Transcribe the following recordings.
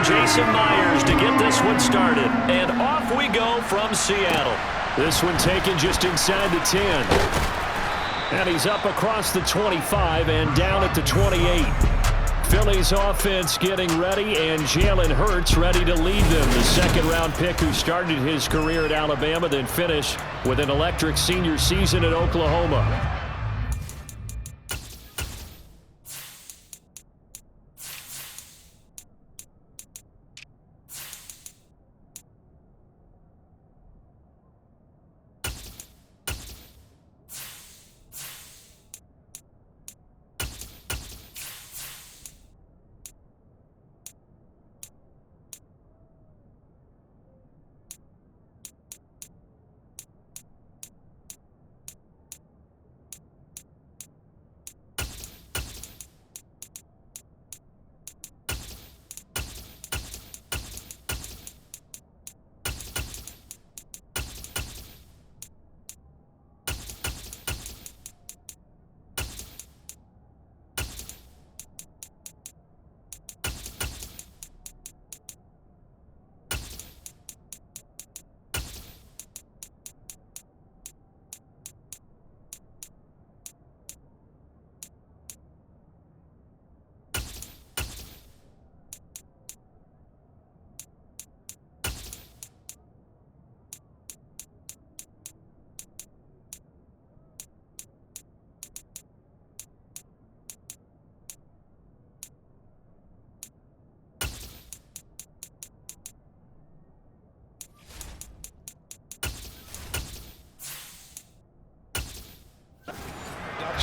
Jason Myers to get this one started. And off we go from Seattle. This one taken just inside the 10. And he's up across the 25 and down at the 28. Philly's offense getting ready, and Jalen Hurts ready to lead them. The second-round pick who started his career at Alabama, then finished with an electric senior season at Oklahoma.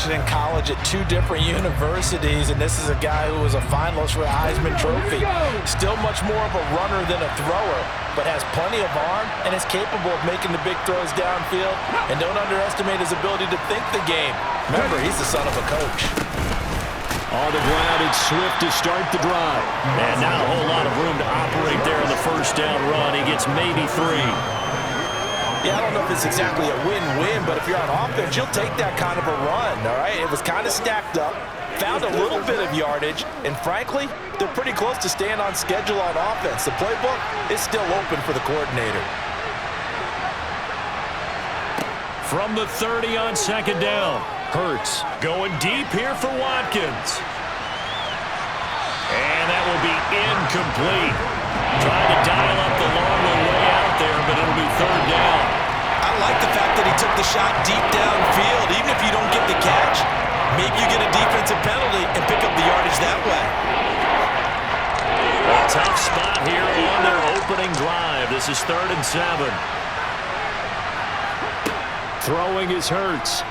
In college at two different universities, and this is a guy who was a finalist for the Heisman Trophy. Still much more of a runner than a thrower, but has plenty of arm and is capable of making the big throws downfield. And don't underestimate his ability to think the game. Remember, he's the son of a coach. On the ground, it's Swift to start the drive. And not a whole lot of room to operate there in the first down run. He gets maybe 3. Yeah, I don't know if it's exactly a win-win, but if you're on offense, you'll take that kind of a run, all right? It was kind of stacked up, found a little bit of yardage, and frankly, they're pretty close to staying on schedule on offense. The playbook is still open for the coordinator. From the 30 on second down, Hurts going deep here for Watkins. And that will be incomplete. Trying to dial up the long one way out there, but it'll be third down. I like the fact that he took the shot deep downfield. Even if you don't get the catch, maybe you get a defensive penalty and pick up the yardage that way. A tough spot here on their opening drive. This is 3rd and 7. Throwing is Hurts.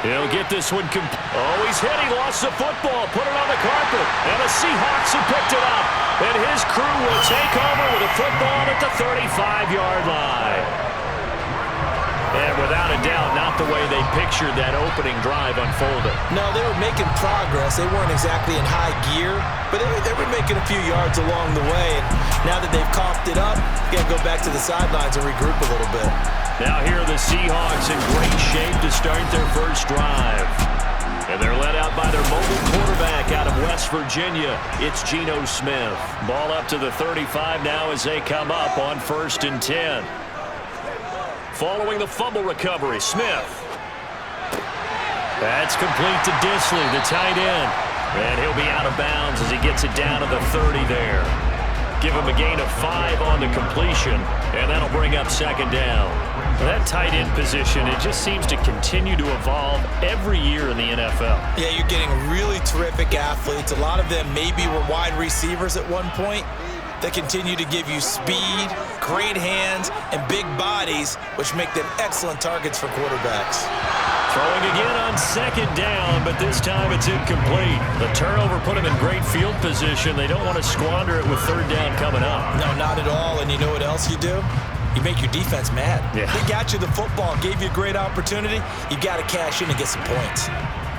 He'll get this one. Oh, he's hit. He lost the football. Put it on the carpet. And the Seahawks have picked it up. And his crew will take over with a football at the 35-yard line. And without a doubt, not the way they pictured that opening drive unfolded. No, they were making progress. They weren't exactly in high gear, but they were making a few yards along the way. And now that they've coughed it up, you got to go back to the sidelines and regroup a little bit. Now here are the Seahawks in great shape to start their first drive. And they're led out by their mobile quarterback out of West Virginia. It's Geno Smith. Ball up to the 35 now as they come up on 1st and 10. Following the fumble recovery, Smith. That's complete to Disley, the tight end. And he'll be out of bounds as he gets it down to the 30 there. Give him a gain of 5 on the completion, and that'll bring up second down. That tight end position, it just seems to continue to evolve every year in the NFL. Yeah, you're getting really terrific athletes. A lot of them maybe were wide receivers at one point. They continue to give you speed, great hands, and big bodies, which make them excellent targets for quarterbacks. Throwing again on second down, but this time it's incomplete. The turnover put him in great field position. They don't want to squander it with third down coming up. No, not at all. And you know what else you do? You make your defense mad. Yeah. They got you the football, gave you a great opportunity. You got to cash in and get some points.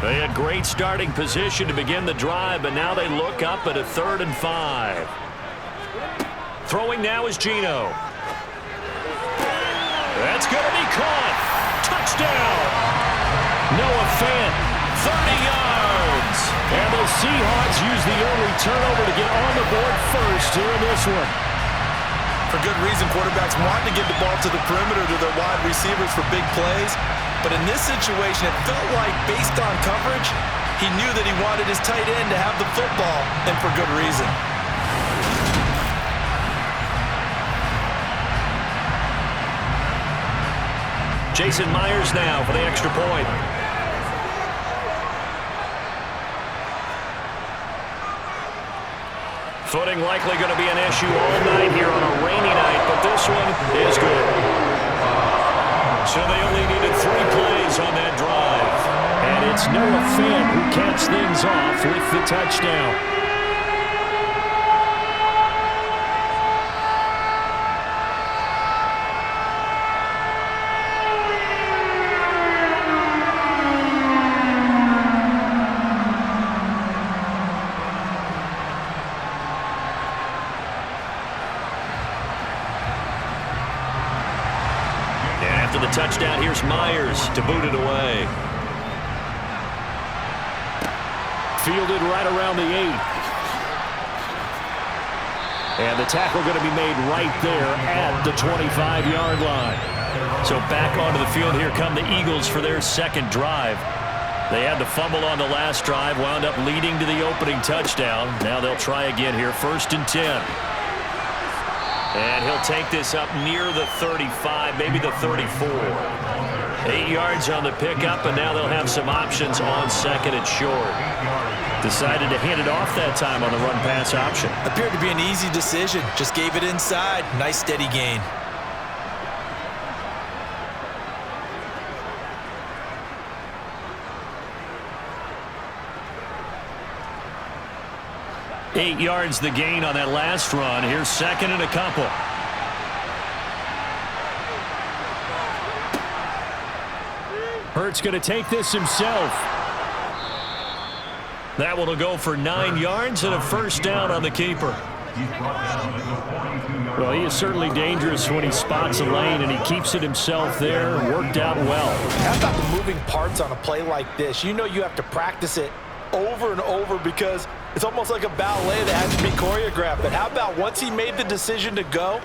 They had great starting position to begin the drive, but now they look up at a 3rd and 5. Throwing now is Geno. That's going to be caught. Touchdown. Noah Fant, 30 yards. And the Seahawks use the early turnover to get on the board first here in this one. For good reason, quarterbacks want to get the ball to the perimeter to their wide receivers for big plays. But in this situation, it felt like, based on coverage, he knew that he wanted his tight end to have the football, and for good reason. Jason Myers now for the extra point. Footing likely going to be an issue all night here on a rainy night, but this one is good. So they only needed 3 plays on that drive. And it's Noah Fant who caps things off with the touchdown. After the touchdown, here's Myers to boot it away. Fielded right around the 8. And the tackle going to be made right there at the 25-yard line. So back onto the field, here come the Eagles for their second drive. They had the fumble on the last drive, wound up leading to the opening touchdown. Now they'll try again here, 1st and 10. And he'll take this up near the 35, maybe the 34. 8 yards on the pickup, and now they'll have some options on 2nd and short. Decided to hand it off that time on the run-pass option. Appeared to be an easy decision. Just gave it inside. Nice steady gain. Eight yards the gain on that last run. Here's 2nd and a couple. Hurts going to take this himself. That one will go for 9 yards and a 1st down on the keeper. Well, he is certainly dangerous when he spots a lane, and he keeps it himself there. Worked out well. How about the moving parts on a play like this? You know you have to practice it over and over because it's almost like a ballet that has to be choreographed. But how about once he made the decision to go,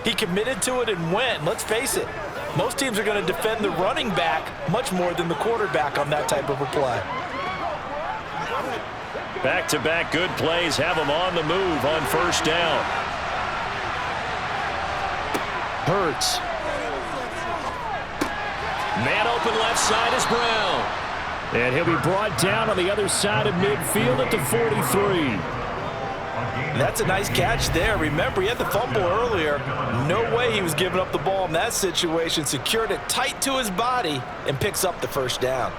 he committed to it and went. Let's face it, most teams are going to defend the running back much more than the quarterback on that type of a play. Back-to-back good plays have him on the move on 1st down. Hurts. Man open left side is Brown. And he'll be brought down on the other side of midfield at the 43. That's a nice catch there. Remember, he had the fumble earlier. No way he was giving up the ball in that situation. Secured it tight to his body and picks up the 1st down.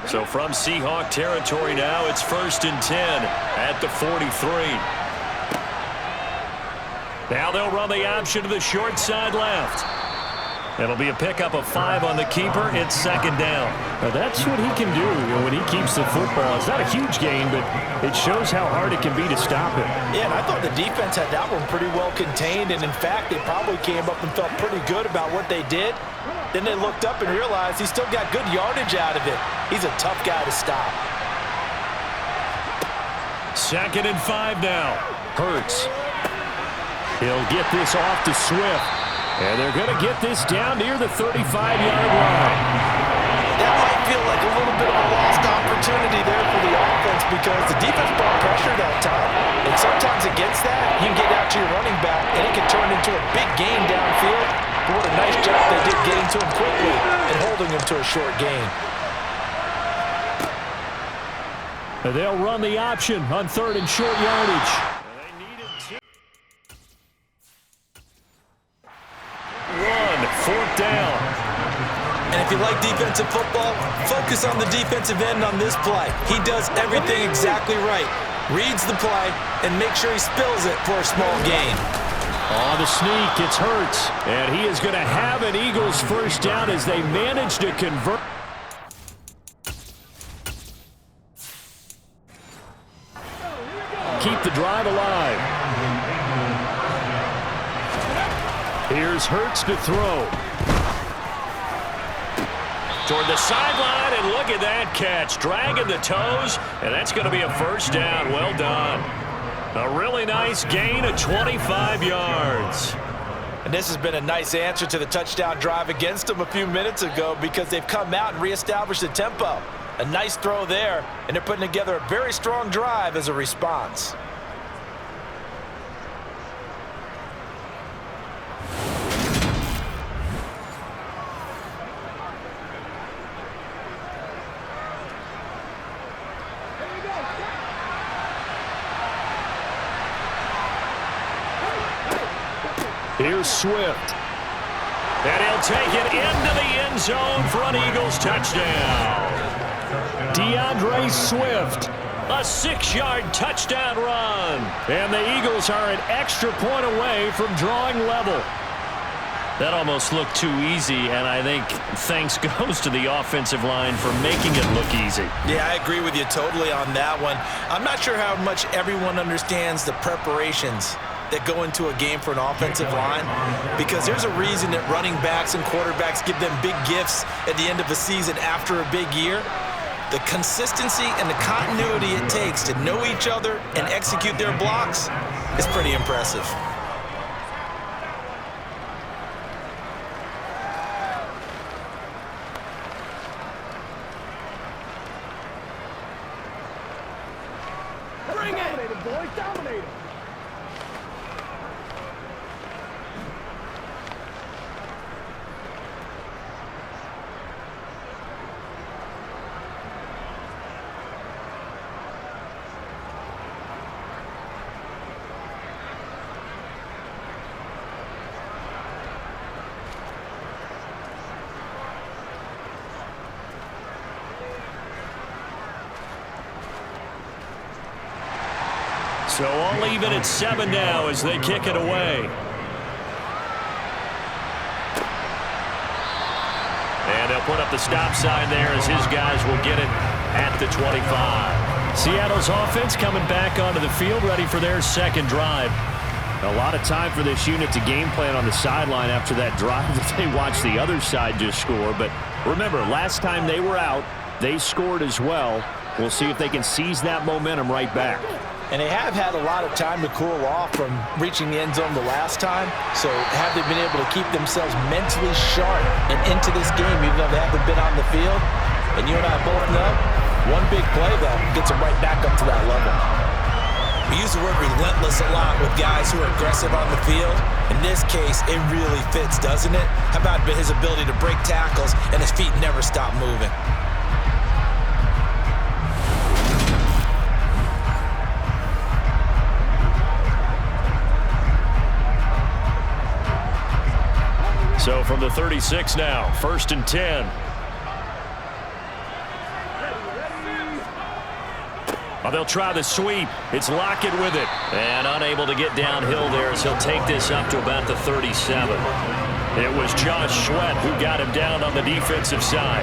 So from Seahawk territory now, it's 1st and 10 at the 43. Now they'll run the option to the short side left. It'll be a pickup of 5 on the keeper. It's 2nd down. Now that's what he can do when he keeps the football. It's not a huge gain, but it shows how hard it can be to stop it. Yeah, and I thought the defense had that one pretty well contained, and in fact, they probably came up and felt pretty good about what they did. Then they looked up and realized he still got good yardage out of it. He's a tough guy to stop. 2nd and 5 now. Hurts. He'll get this off to Swift. And they're going to get this down near the 35-yard line. That might feel like a little bit of a lost opportunity there for the offense because the defense brought pressure that time. And sometimes against that, you can get out to your running back, and it can turn into a big gain downfield. But what a nice job they did getting to him quickly and holding him to a short gain. They'll run the option on 3rd and short yardage. They needed 2. Run, 4th down. And if you like defensive football, focus on the defensive end on this play. He does everything exactly right. Reads the play and makes sure he spills it for a small gain. On the sneak, it's Hurts. And he is going to have an Eagles 1st down as they manage to convert. keep the drive alive. Here's Hurts to throw. Toward the sideline, and look at that catch. Dragging the toes, and that's going to be a first down. Well done. A really nice gain of 25 yards. And this has been a nice answer to the touchdown drive against them a few minutes ago because they've come out and reestablished the tempo. A nice throw there, and they're putting together a very strong drive as a response. Here's Swift. And he'll take it into the end zone for an Eagles touchdown. DeAndre Swift, a 6-yard touchdown run. And the Eagles are an extra point away from drawing level. That almost looked too easy, and I think thanks goes to the offensive line for making it look easy. Yeah, I agree with you totally on that one. I'm not sure how much everyone understands the preparations that go into a game for an offensive line, because there's a reason that running backs and quarterbacks give them big gifts at the end of a season after a big year. The consistency and the continuity it takes to know each other and execute their blocks is pretty impressive. Bring it! Dominate him, boys, dominate him! So all even at 7 now as they kick it away. And they'll put up the stop sign there as his guys will get it at the 25. Seattle's offense coming back onto the field, ready for their second drive. A lot of time for this unit to game plan on the sideline after that drive that they watched the other side just score. But remember, last time they were out, they scored as well. We'll see if they can seize that momentum right back. And they have had a lot of time to cool off from reaching the end zone the last time. So have they been able to keep themselves mentally sharp and into this game even though they haven't been on the field? And you and I both know, one big play, though, gets them right back up to that level. We use the word relentless a lot with guys who are aggressive on the field. In this case, it really fits, doesn't it? How about his ability to break tackles and his feet never stop moving? So from the 36 now, 1st and 10. Oh, they'll try the sweep. It's Lockett with it. And unable to get downhill there as he'll take this up to about the 37. It was Josh Sweat who got him down on the defensive side.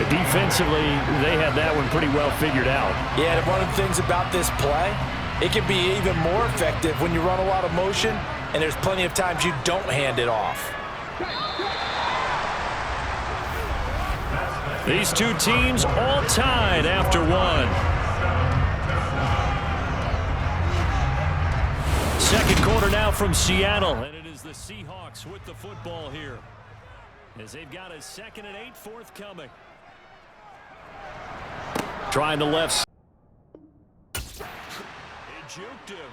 Defensively, they had that one pretty well figured out. Yeah, and one of the things about this play, it can be even more effective when you run a lot of motion and there's plenty of times you don't hand it off. These two teams all tied after one. Second quarter now from Seattle, and it is the Seahawks with the football here as they've got a 2nd and 8 forthcoming. Trying the left. He juked him.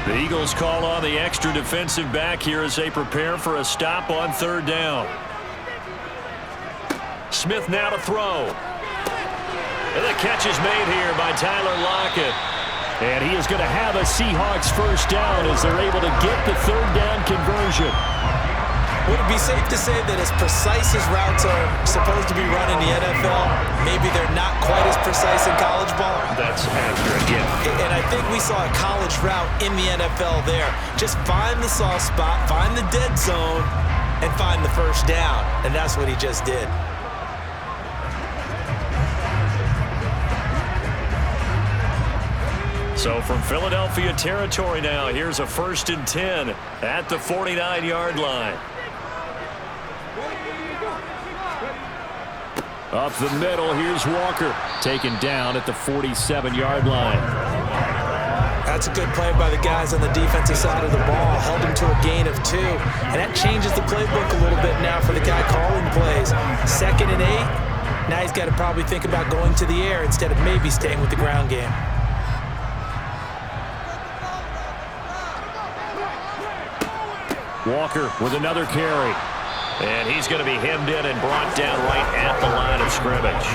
The Eagles call on the extra defensive back here as they prepare for a stop on 3rd down. Smith now to throw. And the catch is made here by Tyler Lockett. And he is going to have a Seahawks first down as they're able to get the 3rd down conversion. Would it be safe to say that as precise as routes are supposed to be run in the NFL, maybe they're not quite as precise in college ball? That's accurate, yeah. And I think we saw a college route in the NFL there. Just find the soft spot, find the dead zone, and find the first down. And that's what he just did. So from Philadelphia territory now, here's a 1st and 10 at the 49-yard line. Up the middle, here's Walker, taken down at the 47-yard line. That's a good play by the guys on the defensive side of the ball. Held him to a gain of 2. And that changes the playbook a little bit now for the guy calling plays. 2nd and 8. Now he's got to probably think about going to the air instead of maybe staying with the ground game. Walker with another carry. And he's going to be hemmed in and brought down right at the line of scrimmage.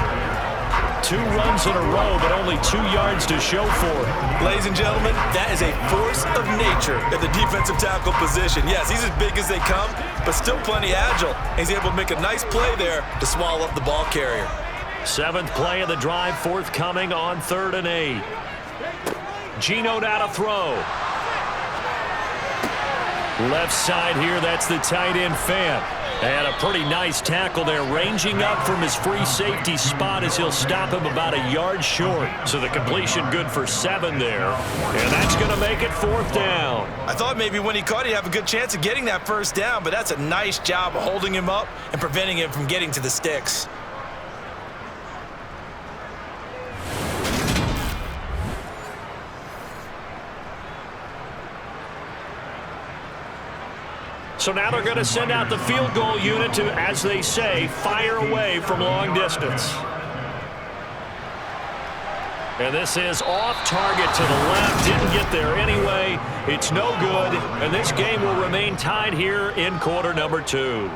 2 runs in a row, but only 2 yards to show for it. Ladies and gentlemen, that is a force of nature at the defensive tackle position. Yes, he's as big as they come, but still plenty agile. He's able to make a nice play there to swallow up the ball carrier. 7th play of the drive, forthcoming on 3rd and 8. Geno now to throw. Left side here, that's the tight end Fant. And a pretty nice tackle there, ranging up from his free safety spot as he'll stop him about a yard short. So the completion good for 7 there. And that's going to make it 4th down. I thought maybe when he caught it, he'd have a good chance of getting that first down, but that's a nice job of holding him up and preventing him from getting to the sticks. So now they're going to send out the field goal unit to, as they say, fire away from long distance. And this is off target to the left. Didn't get there anyway. It's no good. And this game will remain tied here in quarter number 2.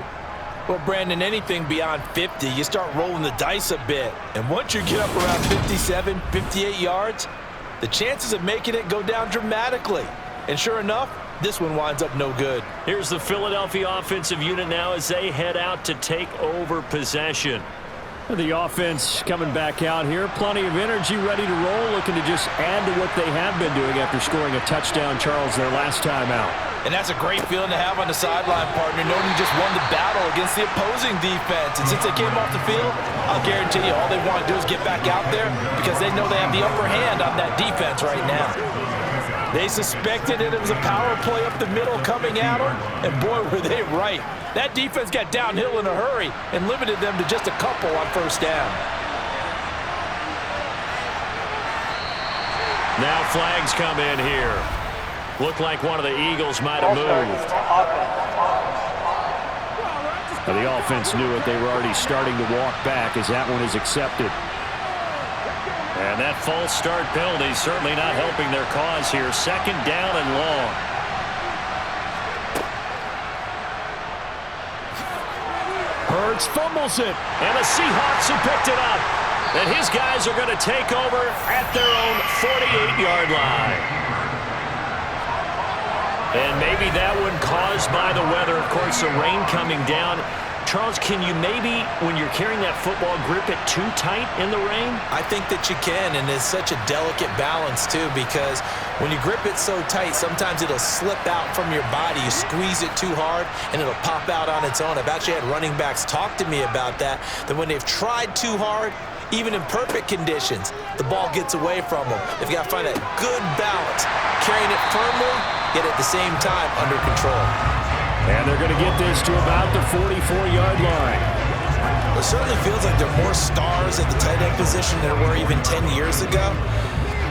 Well, Brandon, anything beyond 50, you start rolling the dice a bit. And once you get up around 57, 58 yards, the chances of making it go down dramatically. And sure enough, this one winds up no good. Here's the Philadelphia offensive unit now as they head out to take over possession. The offense coming back out here. Plenty of energy, ready to roll, looking to just add to what they have been doing after scoring a touchdown, Charles, their last time out. And that's a great feeling to have on the sideline, partner, knowing you just won the battle against the opposing defense. And since they came off the field, I'll guarantee you all they want to do is get back out there because they know they have the upper hand on that defense right now. They suspected it was a power play up the middle coming at them, and boy, were they right. That defense got downhill in a hurry and limited them to just a couple on first down. Now flags come in here. Looked like one of the Eagles might have moved. But the offense knew it. They were already starting to walk back as that one is accepted. And that false start penalty certainly not helping their cause here. 2nd down and long. Hurts fumbles it. And the Seahawks have picked it up. And his guys are going to take over at their own 48-yard line. And maybe that one caused by the weather. Of course, the rain coming down. Charles, can you maybe, when you're carrying that football, grip it too tight in the rain? I think that you can, and it's such a delicate balance, too, because when you grip it so tight, sometimes it'll slip out from your body. You squeeze it too hard, and it'll pop out on its own. I've actually had running backs talk to me about that when they've tried too hard, even in perfect conditions, the ball gets away from them. They've got to find that good balance, carrying it firmly, yet at the same time under control. And they're going to get this to about the 44-yard line. It certainly feels like there are more stars at the tight end position than there were even 10 years ago.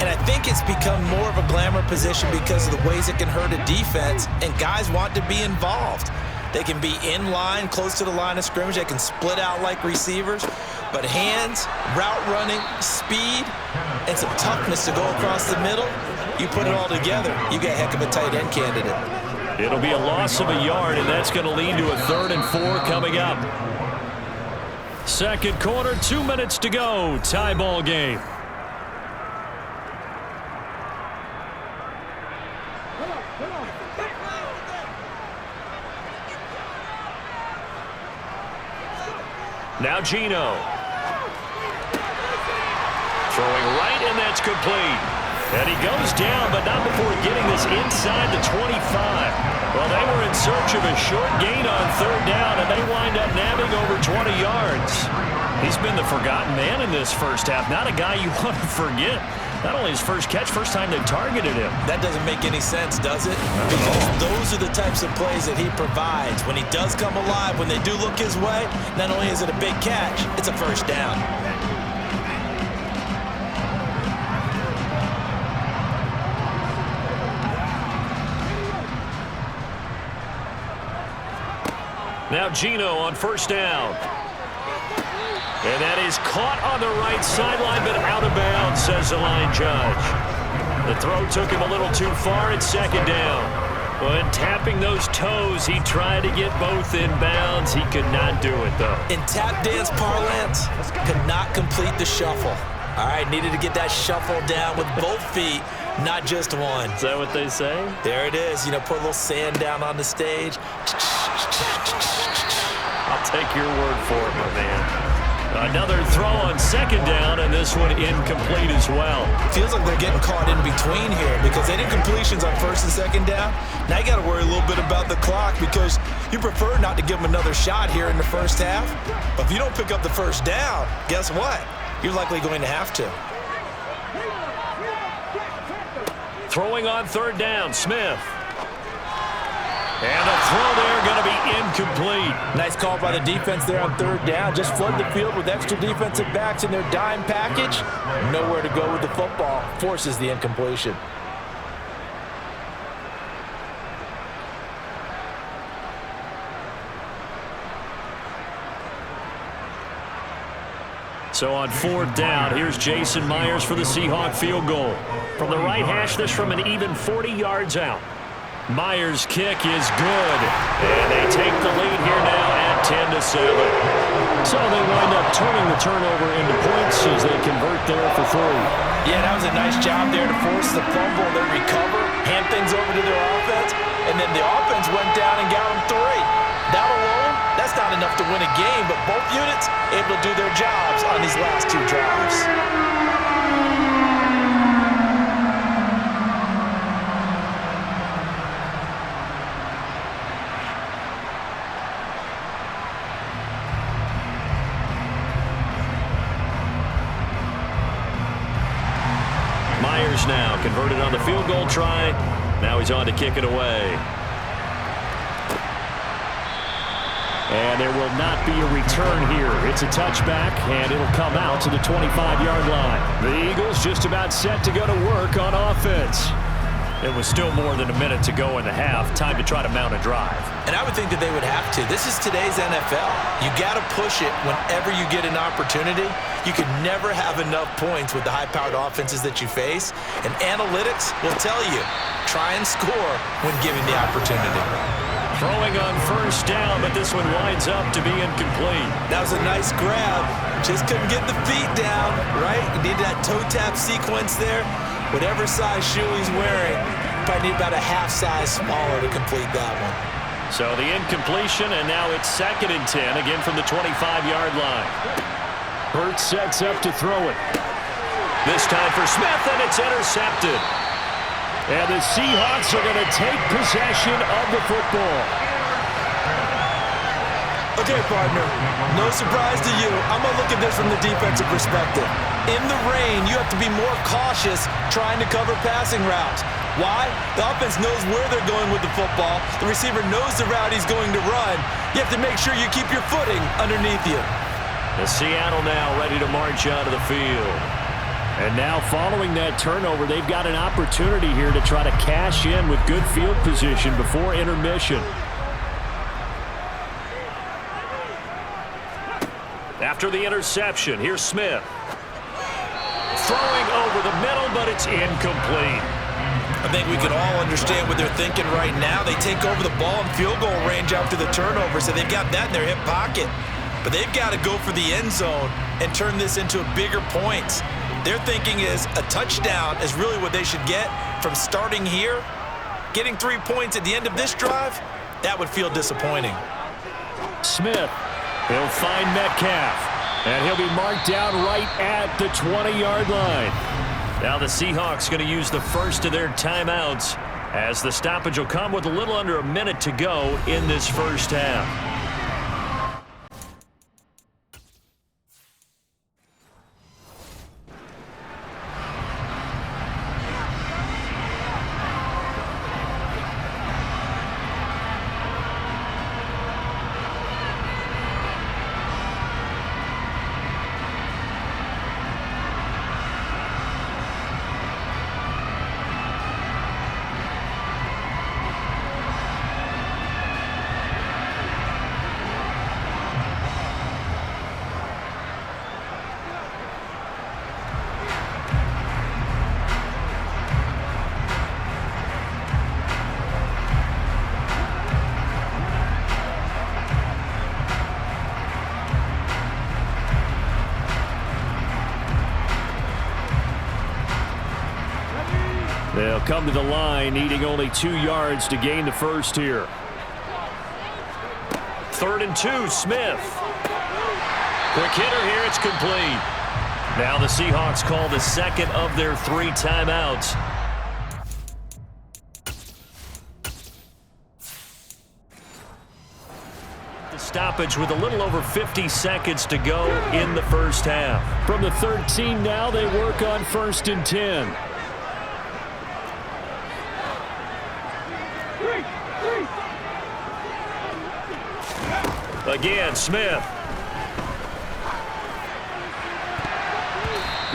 And I think it's become more of a glamour position because of the ways it can hurt a defense, and guys want to be involved. They can be in line, close to the line of scrimmage. They can split out like receivers. But hands, route running, speed, and some toughness to go across the middle, you put it all together, you get a heck of a tight end candidate. It'll be a loss of a yard, and that's going to lead to a 3rd and 4 coming up. 2nd quarter, 2 minutes to go. Tie ball game. Now Geno. Throwing right, and that's complete. And he goes down, but not before getting this inside the 25. Well, they were in search of a short gain on third down, and they wind up nabbing over 20 yards. He's been the forgotten man in this first half. Not a guy you want to forget. Not only his first catch, first time they targeted him. That doesn't make any sense, does it? Because those are the types of plays that he provides. When he does come alive, when they do look his way, not only is it a big catch, it's a first down. Now Geno on first down. And that is caught on the right sideline, but out of bounds, says the line judge. The throw took him a little too far at second down. When tapping those toes, he tried to get both in bounds. He could not do it, though. In tap dance parlance, could not complete the shuffle. All right, needed to get that shuffle down with both feet, not just one. Is that what they say? There it is. You know, put a little sand down on the stage. I'll take your word for it, my man. Another throw on second down, and this one incomplete as well. Feels like they're getting caught in between here because they did completions on first and second down. Now you got to worry a little bit about the clock because you prefer not to give them another shot here in the first half. But if you don't pick up the first down, guess what? You're likely going to have to. Throwing on third down, Smith. And a throw there going to be incomplete. Nice call by the defense there on third down. Just flood the field with extra defensive backs in their dime package. Nowhere to go with the football. Forces the incompletion. So on fourth down, here's Jason Myers for the Seahawks field goal. From the right hash, this from an even 40 yards out. Myers' kick is good, and they take the lead here now at 10-7. So they wind up turning the turnover into points as they convert there for 3. Yeah, that was a nice job there to force the fumble, then recover, hand things over to their offense, and then the offense went down and got them 3. That alone, that's not enough to win a game, but both units able to do their jobs on these last 2 drives. Myers now converted on the field goal try. Now he's on to kick it away. And there will not be a return here. It's a touchback, and it'll come out to the 25-yard line. The Eagles just about set to go to work on offense. It was still more than a minute to go in the half. Time to try to mount a drive. And I would think that they would have to. This is today's NFL. You got to push it whenever you get an opportunity. You can never have enough points with the high-powered offenses that you face. And analytics will tell you, try and score when given the opportunity. Throwing on first down, but this one winds up to be incomplete. That was a nice grab. Just couldn't get the feet down, right? You need that toe tap sequence there. Whatever size shoe he's wearing, probably need about a half size smaller to complete that one. So the incompletion, and now it's 2nd and 10, again from the 25-yard line. Hurts sets up to throw it. This time for Smith, and it's intercepted. And the Seahawks are going to take possession of the football. Okay, partner, no surprise to you. I'm going to look at this from the defensive perspective. In the rain, you have to be more cautious trying to cover passing routes. Why? The offense knows where they're going with the football. The receiver knows the route he's going to run. You have to make sure you keep your footing underneath you. The Seattle now ready to march out of the field. And now following that turnover, they've got an opportunity here to try to cash in with good field position before intermission. After the interception, here's Smith. Throwing over the middle, but it's incomplete. I think we can all understand what they're thinking right now. They take over the ball in field goal range after the turnover, so they've got that in their hip pocket. But they've got to go for the end zone and turn this into bigger points. Their thinking is a touchdown is really what they should get from starting here. Getting 3 points at the end of this drive, that would feel disappointing. Smith. He'll find Metcalf. And he'll be marked down right at the 20-yard line. Now the Seahawks going to use the first of their timeouts as the stoppage will come with a little under a minute to go in this first half. They'll come to the line, needing only 2 yards to gain the first here. 3rd and 2, Smith. Quick hitter here, it's complete. Now the Seahawks call the second of their 3 timeouts. The stoppage with a little over 50 seconds to go in the first half. From the 13 now, they work on 1st and 10. Again, Smith.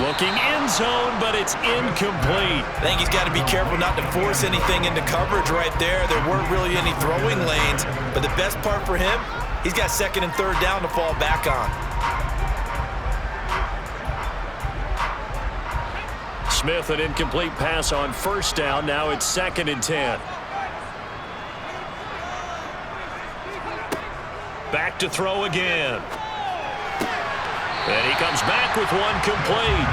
Looking end zone, but it's incomplete. I think he's got to be careful not to force anything into coverage right there. There weren't really any throwing lanes, but the best part for him, he's got 2nd and 3rd down to fall back on. Smith, an incomplete pass on 1st down. Now it's 2nd and 10. Back to throw again. And he comes back with one complete.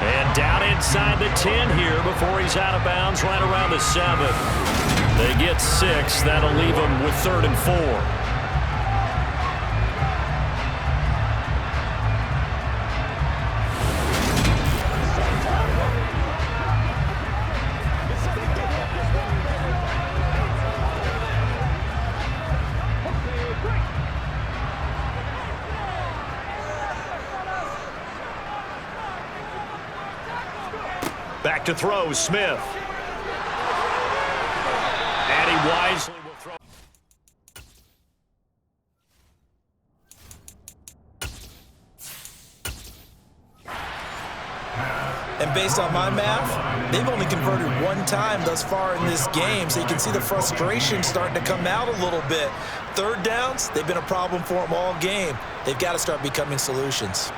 And down inside the 10 here before he's out of bounds right around the 7. They get 6. That'll leave them with 3rd and 4. Back to throw, Smith. And he wisely will throw. And based on my math, they've only converted 1 time thus far in this game, so you can see the frustration starting to come out a little bit. 3rd downs, they've been a problem for them all game. They've got to start becoming solutions.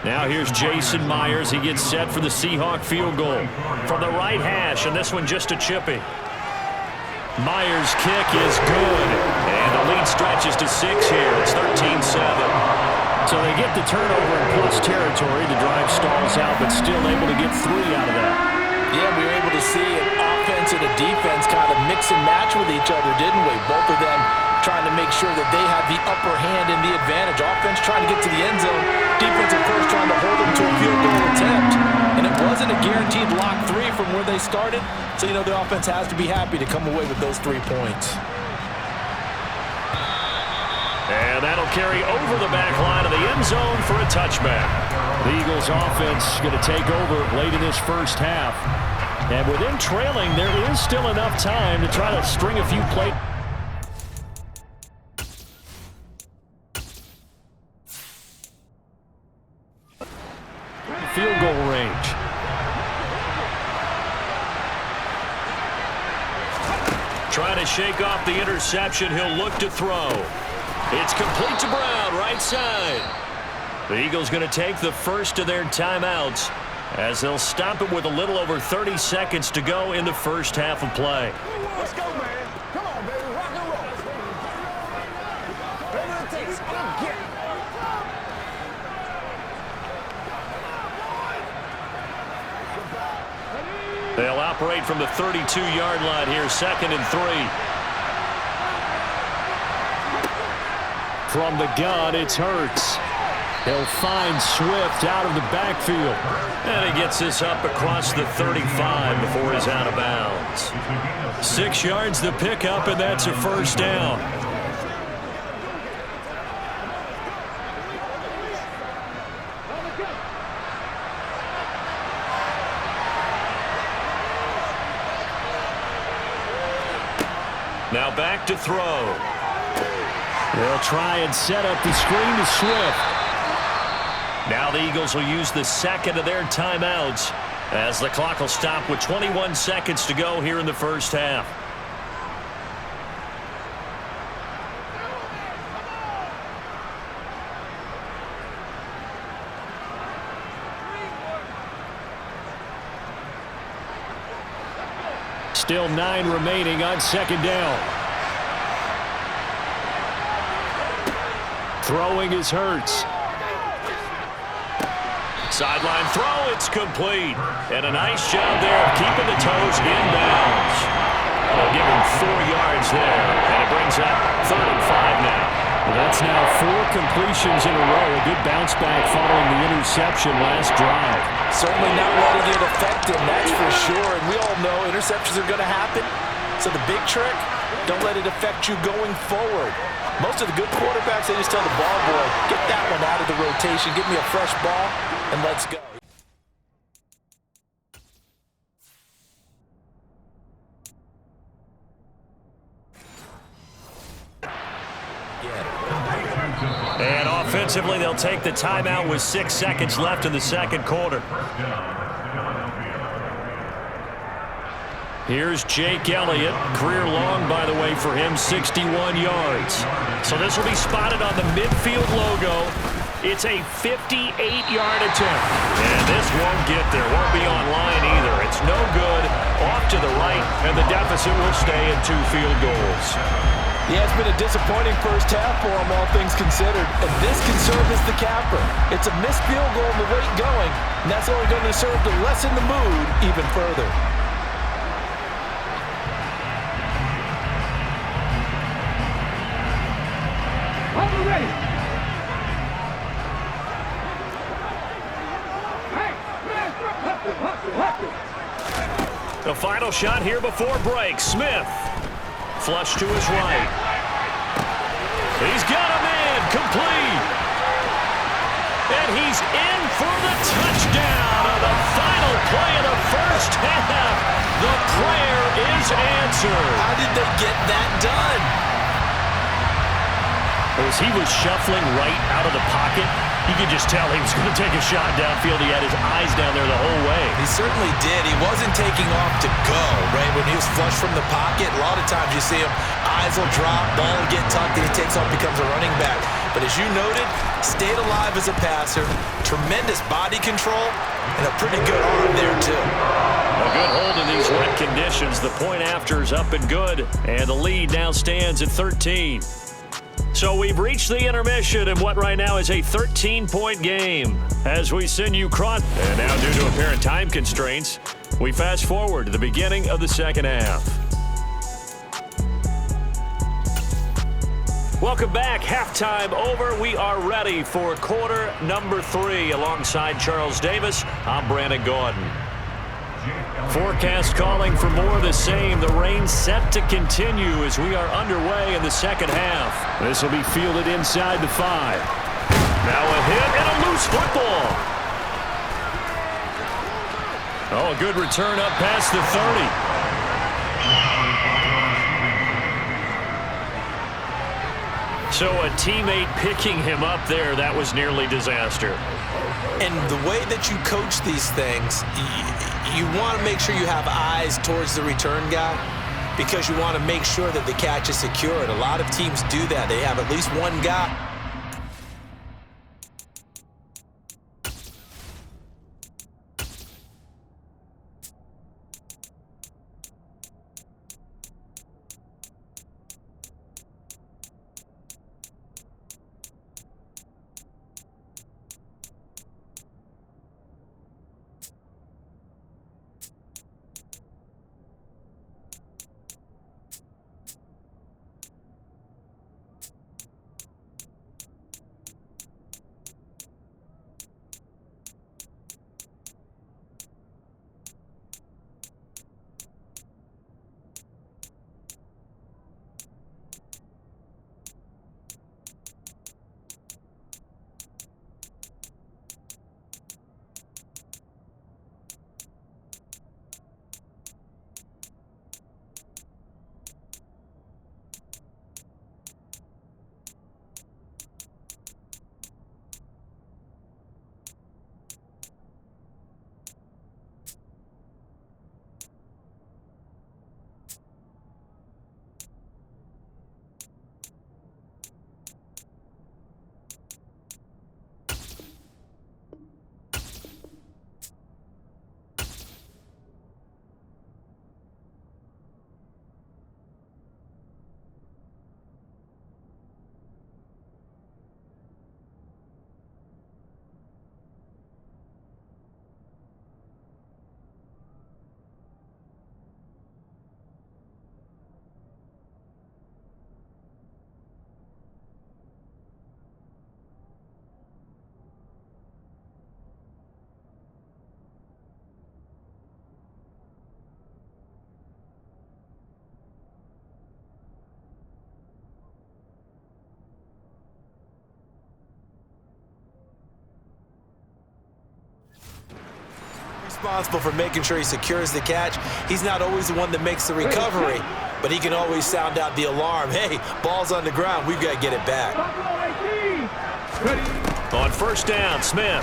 Now here's Jason Myers. He gets set for the Seahawk field goal from the right hash, and this one just a chippy. Myers' kick is good, and the lead stretches to 6 here. It's 13-7. So they get the turnover in plus territory. The drive stalls out, but still able to get 3 out of that. Yeah, we were able to see an offense and a defense kind of mix and match with each other, didn't we? Both of them trying to make sure that they have the upper hand and the advantage. Offense trying to get to the end zone. Defense at first trying to hold them to a field goal attempt. And it wasn't a guaranteed lock 3 from where they started. So, you know, the offense has to be happy to come away with those 3 points. And that'll carry over the back line of the end zone for a touchback. The Eagles offense going to take over late in this first half. And with them trailing, there is still enough time to try to string a few plays. range. Trying to shake off the interception. He'll look to throw. It's complete to Brown, right side. The Eagles going to take the first of their timeouts as they'll stop it with a little over 30 seconds to go in the first half of play. Let's go, man. Come on, baby. Rock and roll. Whatever it takes. I'll get it. They'll operate from the 32-yard line here, 2nd and 3. From the gun, it's Hurts. He'll find Swift out of the backfield. And he gets this up across the 35 before he's out of bounds. 6 yards the pickup, and that's a first down. Now back to throw. They'll try and set up the screen to Swift. Now the Eagles will use the second of their timeouts as the clock will stop with 21 seconds to go here in the first half. Still 9 remaining on 2nd down. Throwing is Hurts. Sideline throw, it's complete. And a nice job there of keeping the toes in bounds. They'll give him 4 yards there, and it brings up 3rd and 5 now. Well, that's now 4 completions in a row. A good bounce back following the interception last drive. Certainly not letting it affect him, that's for sure. And we all know interceptions are going to happen. So the big trick, don't let it affect you going forward. Most of the good quarterbacks, they just tell the ball boy, get that one out of the rotation, give me a fresh ball, and let's go. And offensively, they'll take the timeout with 6 seconds left in the second quarter. Here's Jake Elliott. Career long, by the way, for him, 61 yards. So this will be spotted on the midfield logo. It's a 58-yard attempt. And this won't get there. Won't be on line either. It's no good. Off to the right, and the deficit will stay at 2 field goals. Yeah, it's been a disappointing first half for him, all things considered. And this can serve as the capper. It's a missed field goal and the rate going, and that's only going to serve to lessen the mood even further. Ready. The final shot here before break. Smith. Flush to his right. He's got a man. Complete. And he's in for the touchdown on the final play of the first half. The prayer is answered. How did they get that done? As he was shuffling right out of the pocket, you could just tell he was going to take a shot downfield. He had his eyes down there the whole way. He certainly did. He wasn't taking off to go, right? When he was flushed from the pocket, a lot of times you see him, eyes will drop, ball will get tucked, and he takes off, becomes a running back. But as you noted, stayed alive as a passer, tremendous body control, and a pretty good arm there, too. A good hold in these wet conditions. The point after is up and good, and the lead now stands at 13. So we've reached the intermission in what right now is a 13-point game as we send you cross. And now due to apparent time constraints, we fast forward to the beginning of the second half. Welcome back. Halftime over. We are ready for quarter number 3 alongside Charles Davis. I'm Brandon Gordon. Forecast calling for more of the same. The rain set to continue as we are underway in the second half. This will be fielded inside the 5. Now a hit and a loose football. Oh, a good return up past the 30. So a teammate picking him up there, that was nearly disaster. And the way that you coach these things, you want to make sure you have eyes towards the return guy because you want to make sure that the catch is secured. A lot of teams do that. They have at least one guy. Responsible for making sure he secures the catch. He's not always the one that makes the recovery, but he can always sound out the alarm. Hey, ball's on the ground. We've got to get it back. On first down, Smith.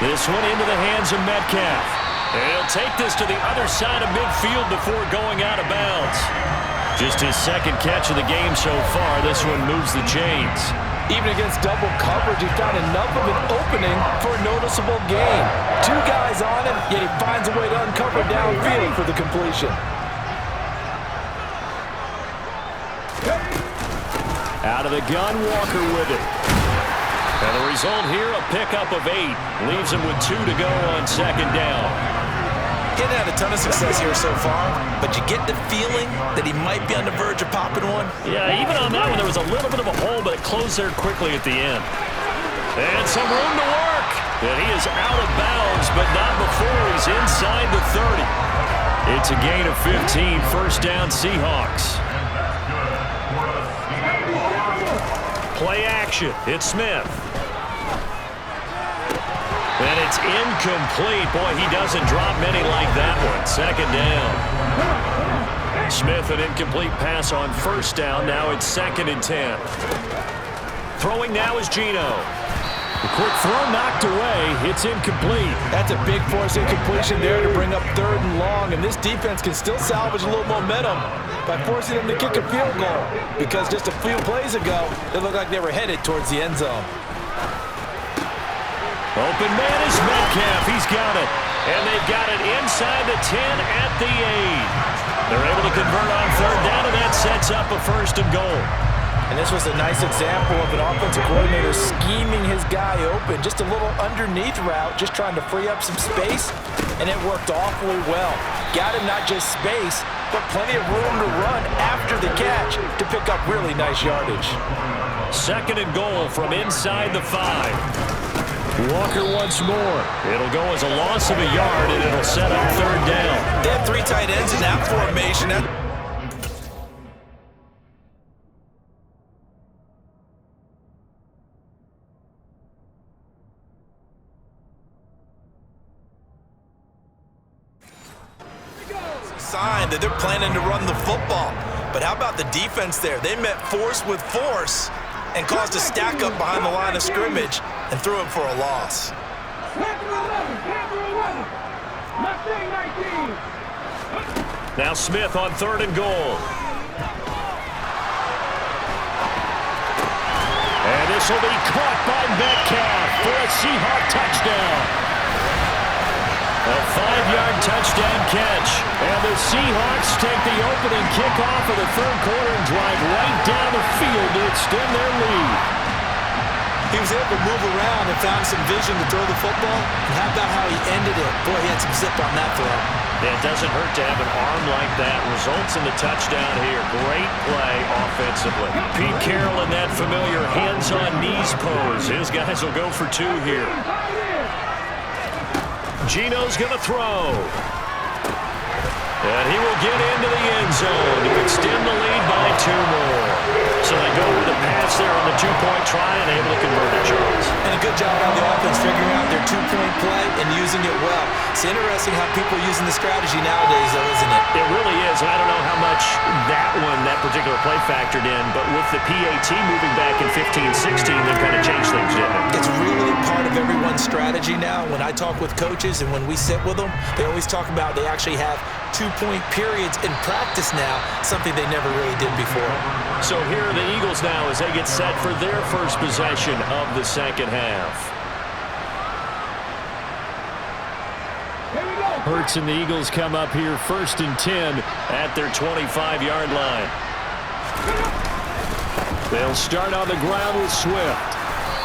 This one into the hands of Metcalf. And he'll take this to the other side of midfield before going out of bounds. Just his second catch of the game so far. This one moves the chains. Even against double coverage, he found enough of an opening for a noticeable gain. Two guys on him, yet he finds a way to uncover downfield for the completion. Out of the gun, Walker with it. And the result here, a pickup of 8. Leaves him with 2 to go on second down. He hasn't had a ton of success here so far, but you get the feeling that he might be on the verge of popping one. Yeah, even on that one, there was a little bit of a hole, but it closed there quickly at the end. And some room to work. And he is out of bounds, but not before he's inside the 30. It's a gain of 15, first down Seahawks. Play action, it's Smith. And it's incomplete. Boy, he doesn't drop many like that one. Second down. Smith, an incomplete pass on first down. Now it's 2nd and 10. Throwing now is Geno. The quick throw knocked away. It's incomplete. That's a big force incompletion there to bring up 3rd and long. And this defense can still salvage a little momentum by forcing them to kick a field goal. Because just a few plays ago, it looked like they were headed towards the end zone. Open man is Metcalf. He's got it. And they've got it inside the 10 at the 8. They're able to convert on 3rd down, and that sets up a 1st and goal. And this was a nice example of an offensive coordinator scheming his guy open. Just a little underneath route, just trying to free up some space, and it worked awfully well. Got him not just space, but plenty of room to run after the catch to pick up really nice yardage. 2nd and goal from inside the 5. Walker once more. It'll go as a loss of a yard, and it'll set up 3rd down. They have 3 tight ends in that formation. Sign that they're planning to run the football. But how about the defense there? They met force with force and caused a stack up behind the line of scrimmage and threw it for a loss. Now Smith on 3rd and goal. And this will be caught by Metcalf for a Seahawk touchdown. A 5-yard touchdown catch. And the Seahawks take the opening kickoff of the 3rd quarter and drive right down the field to extend their lead. He was able to move around and found some vision to throw the football. And how about how he ended it? Boy, he had some zip on that throw. Yeah, it doesn't hurt to have an arm like that. Results in the touchdown here. Great play offensively. Pete Carroll in that familiar hands-on knees pose. His guys will go for 2 here. Gino's going to throw. And he will get into the end zone to extend the lead by 2 more. So they go with a pass there on the 2-point try and able to convert it, Charles. And a good job by the offense figuring out their 2-point play and using it well. It's interesting how people are using the strategy nowadays, though, isn't it? It really is, and I don't know how much that particular play factored in, but with the PAT moving back in 15-16, that kind of changed things, didn't it? It's really a part of everyone's strategy now. When I talk with coaches and when we sit with them, they always talk about they actually have 2-point periods in practice now, something they never really did before. So here are the Eagles now as they get set for their first possession of the second half. Hurts and the Eagles come up here 1st and 10 at their 25-yard line. They'll start on the ground with Swift.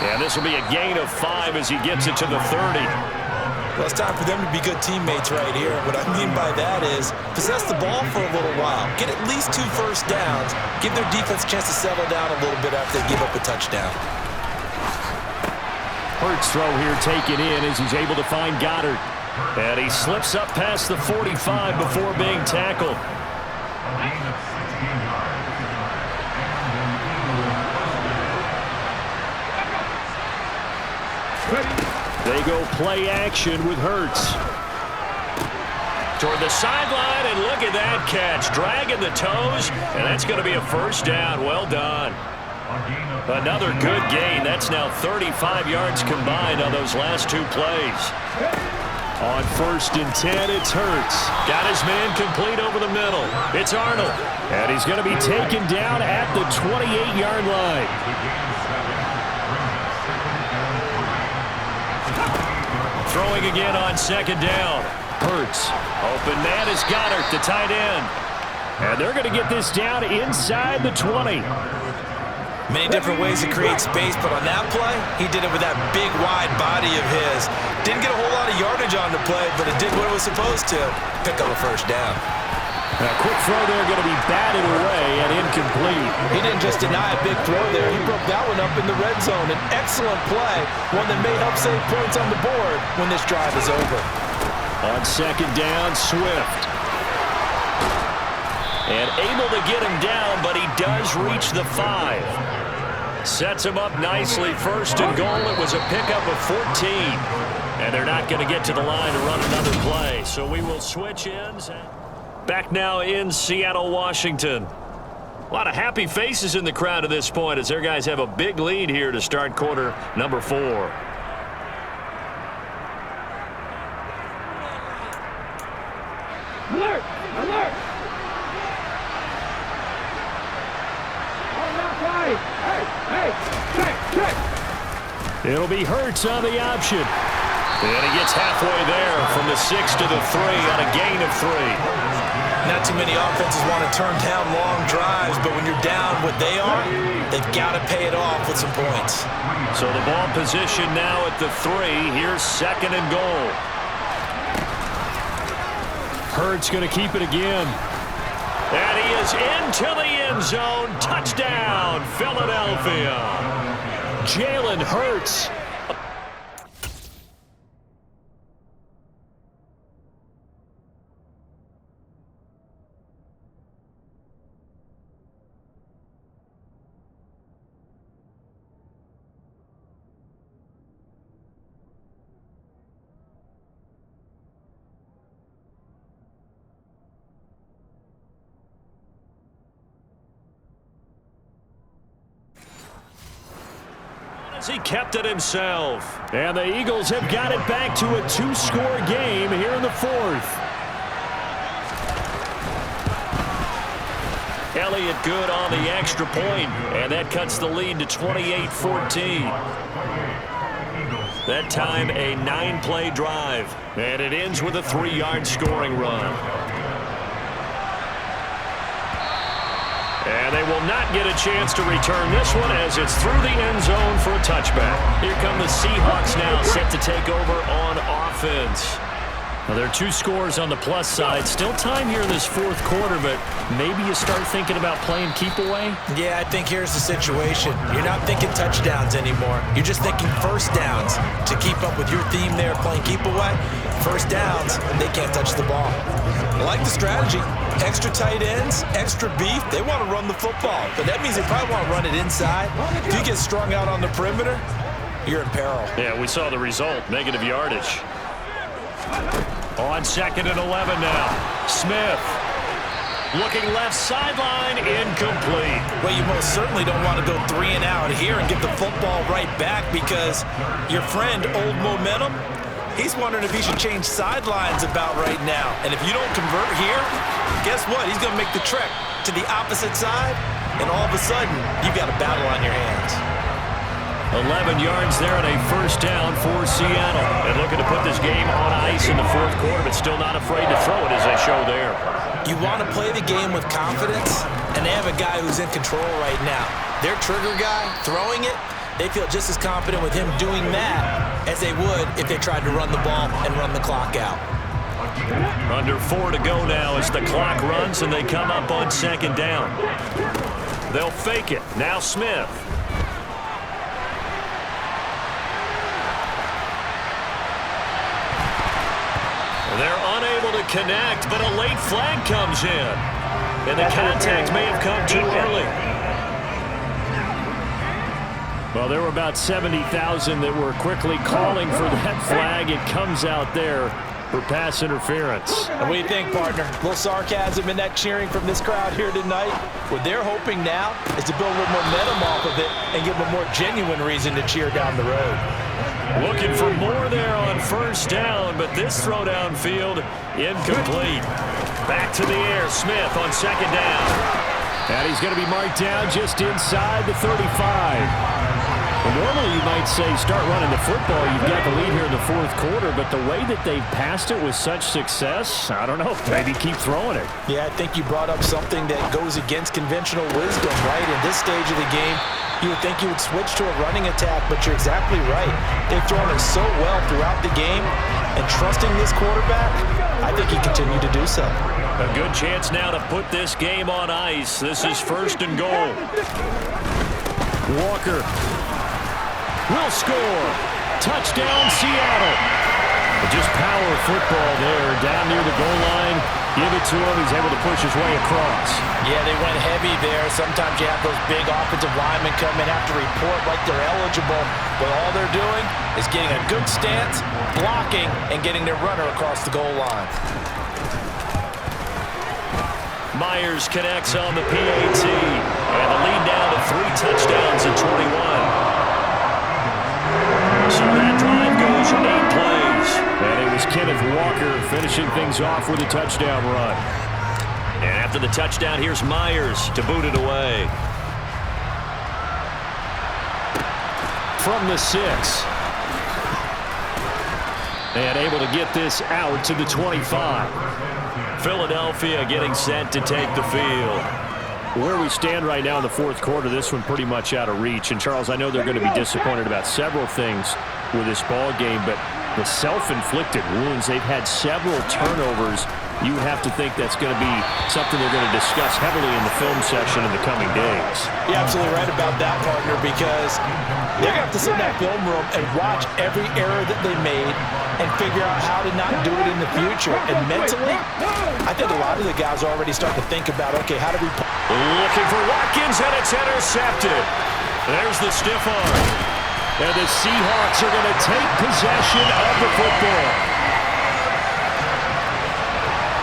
And this will be a gain of 5 as he gets it to the 30. Well, it's time for them to be good teammates right here. What I mean by that is possess the ball for a little while. Get at least 2 first downs. Give their defense a chance to settle down a little bit after they give up a touchdown. Hurts throw here taken in as he's able to find Goddard. And he slips up past the 45 before being tackled. They go play action with Hurts. Toward the sideline, and look at that catch. Dragging the toes, and that's going to be a first down. Well done. Another good gain. That's now 35 yards combined on those last 2 plays. On 1st and 10, it's Hurts. Got his man complete over the middle. It's Arnold. And he's going to be taken down at the 28-yard line. Throwing again on 2nd down. Hurts. Open man is Goddard, the tight end. And they're going to get this down inside the 20. Many different ways to create space, but on that play, he did it with that big, wide body of his. Didn't get a whole lot of yardage on the play, but it did what it was supposed to. Pick up a first down. A quick throw there going to be batted away and incomplete. He didn't just deny a big throw there. He broke that one up in the red zone. An excellent play, one that may help save points on the board when this drive is over. On 2nd down, Swift. And able to get him down, but he does reach the 5. Sets him up nicely. 1st and goal. It was a pickup of 14. And they're not going to get to the line to run another play. So we will switch ends. Back now in Seattle, Washington. A lot of happy faces in the crowd at this point as their guys have a big lead here to start quarter number 4. Alert! Alert! It'll be Hurts on the option. And he gets halfway there from the 6 to the 3 on a gain of 3. Not too many offenses want to turn down long drives, but when you're down what they are, they've got to pay it off with some points. So the ball position now at the 3. Here's 2nd and goal. Hurts going to keep it again. And he is into the end zone. Touchdown, Philadelphia. Jalen Hurts. as he kept it himself. And the Eagles have got it back to a two-score game here in the fourth. Elliott good on the extra point, and that cuts the lead to 28-14. That time a 9-play drive, and it ends with a 3-yard scoring run. And they will not get a chance to return this one as it's through the end zone for a touchback. Here come the Seahawks now set to take over on offense. Now, there are 2 scores on the plus side. Still time here in this fourth quarter, but maybe you start thinking about playing keep away? Yeah, I think here's the situation. You're not thinking touchdowns anymore. You're just thinking first downs. To keep up with your theme there, playing keep away, first downs, they can't touch the ball. I like the strategy. Extra tight ends, extra beef. They want to run the football, but that means they probably want to run it inside. If you get strung out on the perimeter, you're in peril. Yeah, we saw the result, negative yardage. On 2nd and 11 now. Smith looking left sideline, incomplete. Well, you most certainly don't want to go 3 and out here and get the football right back because your friend, Old Momentum, he's wondering if he should change sidelines about right now. And if you don't convert here, guess what? He's going to make the trek to the opposite side, and all of a sudden, you've got a battle on your hands. 11 yards there and a first down for Seattle. And looking to put this game on ice in the fourth quarter, but still not afraid to throw it as they show there. You want to play the game with confidence, and they have a guy who's in control right now. Their trigger guy, throwing it, they feel just as confident with him doing that as they would if they tried to run the ball and run the clock out. Under 4 to go now as the clock runs and they come up on 2nd down. They'll fake it. Now Smith. They're unable to connect, but a late flag comes in. And the contact may have come too early. Well, there were about 70,000 that were quickly calling for that flag. It comes out there for pass interference. And what do you think, partner? A little sarcasm in that cheering from this crowd here tonight. What they're hoping now is to build a little momentum off of it and give them a more genuine reason to cheer down the road. Looking for more there on first down, but this throw downfield incomplete. Back to the air, Smith on 2nd down. And he's going to be marked down just inside the 35. Well, normally you might say start running the football. You've got the lead here in the fourth quarter, but the way that they've passed it with such success, I don't know, maybe keep throwing it. Yeah, I think you brought up something that goes against conventional wisdom, right? In this stage of the game, you would think you would switch to a running attack, but you're exactly right. They've thrown it so well throughout the game, and trusting this quarterback, I think he continued to do so. A good chance now to put this game on ice. This is 1st and goal. Walker will score. Touchdown, Seattle. Just power football there down near the goal line. Give it to him. He's able to push his way across. Yeah, they went heavy there. Sometimes you have those big offensive linemen come in, have to report like they're eligible, but all they're doing is getting a good stance, blocking, and getting their runner across the goal line. Myers connects on the PAT, and the lead down to 3 touchdowns in 21. So that drive goes 8 plays. And it was Kenneth Walker finishing things off with a touchdown run. And after the touchdown, here's Myers to boot it away. From the 6. And able to get this out to the 25. Philadelphia getting set to take the field. Where we stand right now in the fourth quarter, this one pretty much out of reach. And, Charles, I know they're going to be disappointed about several things with this ball game, but the self-inflicted wounds, they've had several turnovers. You would have to think that's going to be something they're going to discuss heavily in the film session in the coming days. You're absolutely right about that, partner, because they're going to have to sit in that film room and watch every error that they made and figure out how to not do it in the future. And mentally, I think a lot of the guys are already starting to think about, okay, how do we... Looking for Watkins, and it's intercepted. There's the stiff arm. And the Seahawks are going to take possession of the football.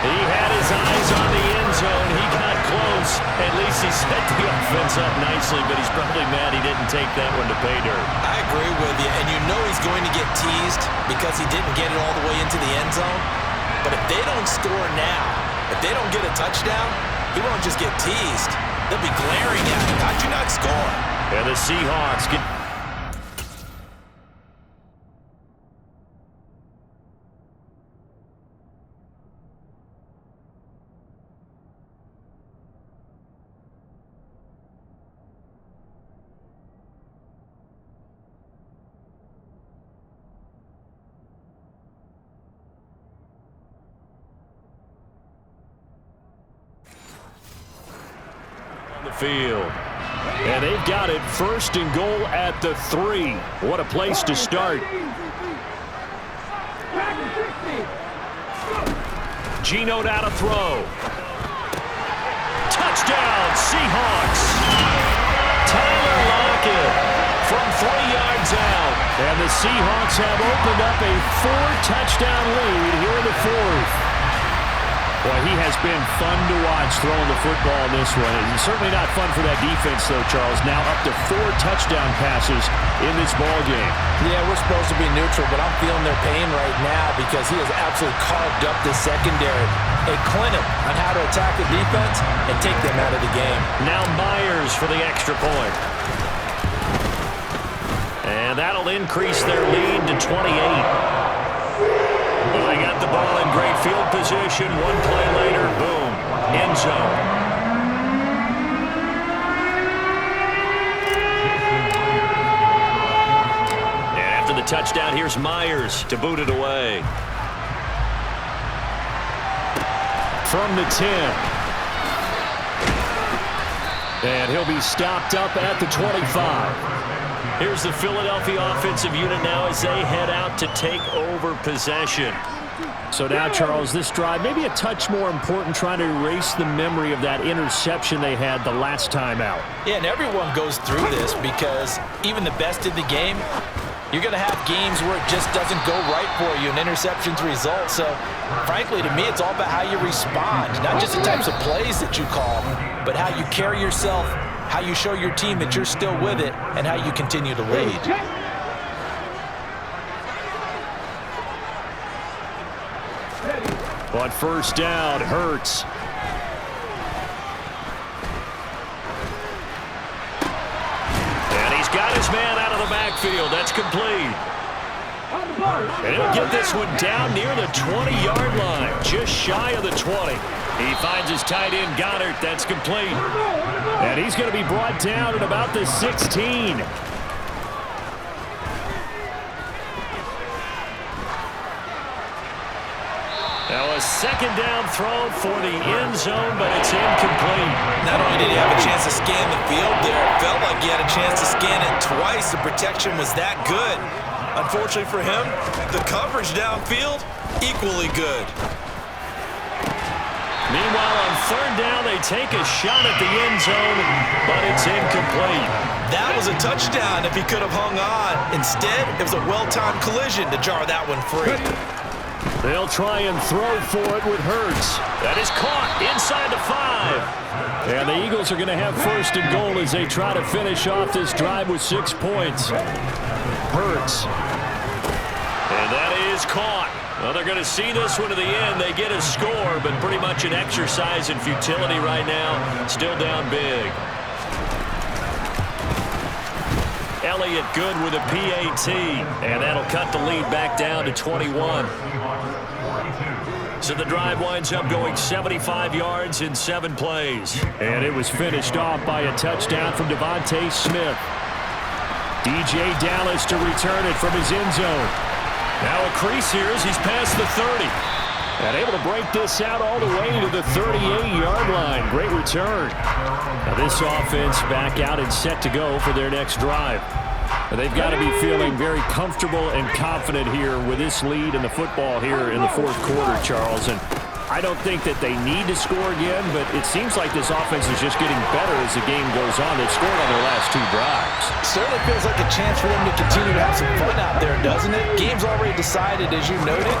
He had his eyes on the end zone. He got close, At least he set the offense up nicely, but he's probably mad he didn't take that one to pay dirt. I agree with you, and you know he's going to get teased because he didn't get it all the way into the end zone. But if they don't score now, if they don't get a touchdown, he won't just get teased. They'll be glaring at him. How'd you not score? And the Seahawks get... the field. And they've got it 1st and goal at the 3. What a place to start. Geno now to throw. Touchdown, Seahawks. Tyler Lockett from 3 yards out. And the Seahawks have opened up a 4-touchdown lead here in the 4th. Boy, he has been fun to watch throwing the football in this one. It's certainly not fun for that defense, though, Charles. Now up to 4 touchdown passes in this ball game. Yeah, we're supposed to be neutral, but I'm feeling their pain right now because he has absolutely carved up the secondary. A clinic on how to attack the defense and take them out of the game. Now Myers for the extra point. And that'll increase their lead to 28. Well, they got the ball in great field position. One play later, boom, end zone. And after the touchdown, here's Myers to boot it away. From the 10. And he'll be stopped up at the 25. Here's the Philadelphia offensive unit now as they head out to take over possession. So now, Charles, this drive maybe a touch more important, trying to erase the memory of that interception they had the last time out. Yeah, and everyone goes through this because even the best in the game, you're going to have games where it just doesn't go right for you and interceptions result. So, frankly, to me, it's all about how you respond, not just the types of plays that you call, but how you carry yourself, how you show your team that you're still with it, and how you continue to lead. On 1st down, Hurts. And he's got his man out of the backfield. That's complete. And he'll get this one down near the 20-yard line, just shy of the 20. He finds his tight end, Goddard. That's complete. And he's going to be brought down at about the 16. Now a 2nd down throw for the end zone, but it's incomplete. Not only did he have a chance to scan the field there, it felt like he had a chance to scan it twice. The protection was that good. Unfortunately for him, the coverage downfield, equally good. Meanwhile, on 3rd down, they take a shot at the end zone, but it's incomplete. That was a touchdown if he could have hung on. Instead, it was a well-timed collision to jar that one free. They'll try and throw for it with Hurts. That is caught inside the 5. And the Eagles are going to have 1st and goal as they try to finish off this drive with 6 points. Hurts. And that is caught. Well, they're going to see this one to the end. They get a score, but pretty much an exercise in futility right now. Still down big. Elliott good with a PAT, and that'll cut the lead back down to 21. So the drive winds up going 75 yards in 7 plays. And it was finished off by a touchdown from Devontae Smith. DJ Dallas to return it from his end zone. Now a crease here as he's past the 30. And able to break this out all the way to the 38-yard line. Great return. Now this offense back out and set to go for their next drive. And they've got to be feeling very comfortable and confident here with this lead in the football here in the 4th quarter, Charles. And I don't think that they need to score again, but it seems like this offense is just getting better as the game goes on. They've scored on their last 2 drives. Certainly feels like a chance for them to continue to have some fun out there, doesn't it? Game's already decided, as you noted.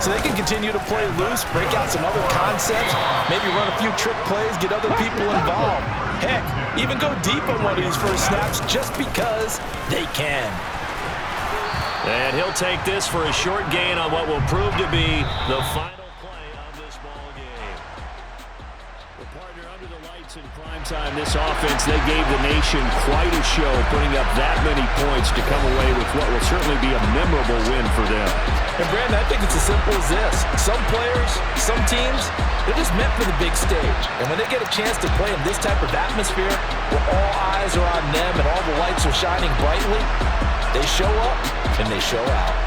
so they can continue to play loose, break out some other concepts, maybe run a few trick plays, get other people involved. Heck, even go deep on one of these first snaps just because they can. And he'll take this for a short gain on what will prove to be the final play of this ball game. The partner under the lights in prime time, this offense, they gave the nation quite a show, putting up that many points to come away with what will certainly be a memorable win for them. And Brandon, I think it's as simple as this. Some players, some teams, they're just meant for the big stage. And when they get a chance to play in this type of atmosphere, where all eyes are on them and all the lights are shining brightly, they show up and they show out.